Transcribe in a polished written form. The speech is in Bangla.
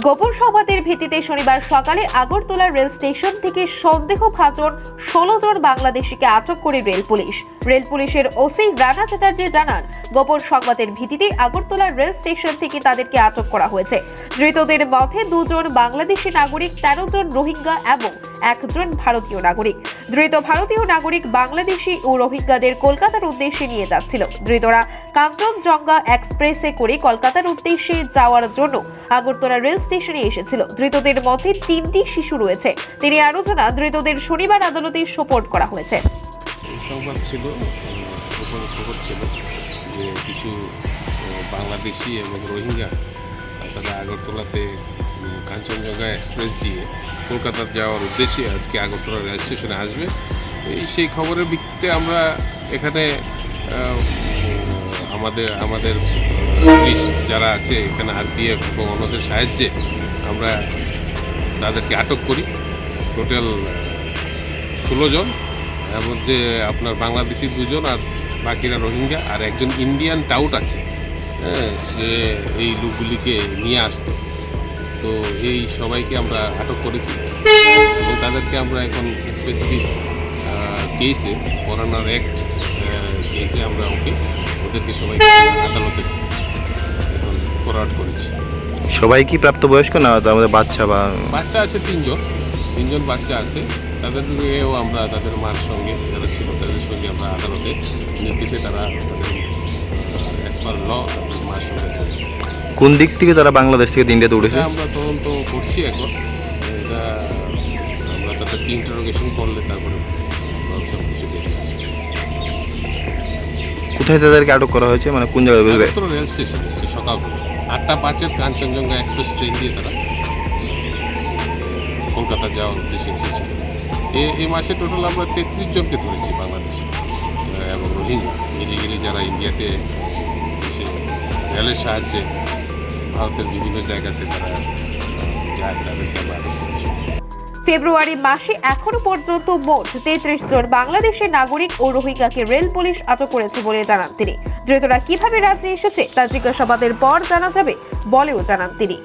গোপন সংবাদের ভিত্তিতে শনিবার সকালে আগরতলা রেল স্টেশন থেকে সন্দেহভাজন 16 জন বাংলাদেশিকে আটক করে রেল পুলিশ। রেল পুলিশের ওসি রানা চ্যাটার্জি জানান, গোপন সংবাদের ভিত্তিতে আগরতলা রেল স্টেশন থেকে তাদেরকে আটক করা হয়েছে। ধৃতদের মধ্যে 2 জন বাংলাদেশি নাগরিক, 13 জন রোহিঙ্গা এবং 1 জন ভারতীয় নাগরিক। ধৃত ভারতীয় নাগরিক বাংলাদেশি ও রোহিঙ্গাদের কলকাতার উদ্দেশ্যে নিয়ে যাচ্ছিল। ধৃতরা কাঞ্চনজঙ্ঘা এক্সপ্রেসে করে কলকাতার উদ্দেশ্যে যাওয়ার জন্য আগরতলা রেল স্টেশনে এসেছিল। ধৃতদের মধ্যে 3টি শিশু রয়েছে। তিনি আরও জানান, ধৃতদের শনিবার আদালতে সোপর্দ করা হয়েছে। সংবাদ ছিল, খবর ছিল যে কিছু বাংলাদেশি এবং রোহিঙ্গা তারা আগরতলাতে কাঞ্চনজঙ্ঘা এক্সপ্রেস দিয়ে কলকাতা যাওয়ার উদ্দেশ্যে আজকে আগরতলা রেল স্টেশনে আসবে। সেই খবরের ভিত্তিতে আমরা এখানে আমাদের পুলিশ যারা আছে এখানে আরপিএফ এবং আমাদের সাহায্যে আমরা তাদেরকে আটক করি। টোটাল 16 জন, এর মধ্যে আপনার বাংলাদেশি 2 জন আর বাকিরা রোহিঙ্গা, আর একজন ইন্ডিয়ান টাউট আছে, সে এই লোকগুলিকে নিয়ে আসতো। তো এই সবাইকে আমরা আটক করেছি এবং তাদেরকে আমরা এখন স্পেসিফিক কেসে ফরেনার অ্যাক্ট কেসে আমরা ওদেরকে সবাইকে আদালতে এখন ফরওয়ার্ড করেছি। সবাই কি প্রাপ্তবয়স্ক না আমাদের বাচ্চা আছে 3 জন বাচ্চা আছে। তাদেরকেও আমরা তাদের মার সঙ্গে যারা ছিল তাদের সঙ্গে আমরা আদালতে নির্দেশে তারা তাদের অ্যাজ পার ল মার সঙ্গে। কোন দিক থেকে তারা বাংলাদেশ থেকে ইন্ডিয়াতে উঠেছে আমরা তদন্ত করছি এখন। এটা আমরা তাদেরকে ইন্টারোগেশন করলে তারপরে সব কিছু দেখে আসবো। কোথায় তাদেরকে আটক করা হয়েছে, মানে কোন জায়গায়? রেল স্টেশনে সকাল 8টা 5-এর কাঞ্চনজঙ্ঘা এক্সপ্রেস ট্রেন দিয়ে তারা কলকাতা যাওয়ার উদ্দেশ্যে এসেছিল। এই মাসে টোটাল আমরা 33 জনকে ধরেছি বাংলাদেশি এবং রোহিঙ্গা ইলিগেলি যারা ইন্ডিয়াতে এসে রেলের সাহায্যে ভারতের বিভিন্ন জায়গাতে তারা যায়, তাদেরকে আমরা আটক করেছি। ফেব্রুয়ারি মাসে এখনো পর্যন্ত মোট 33 জন বাংলাদেশের নাগরিক ও রোহিঙ্গাকে রেল পুলিশ আটক করেছে বলে জানান তিনি। ধৃতরা কিভাবে রাজ্যে এসেছে তা জিজ্ঞাসাবাদের পর জানা যাবে বলেও জানান তিনি।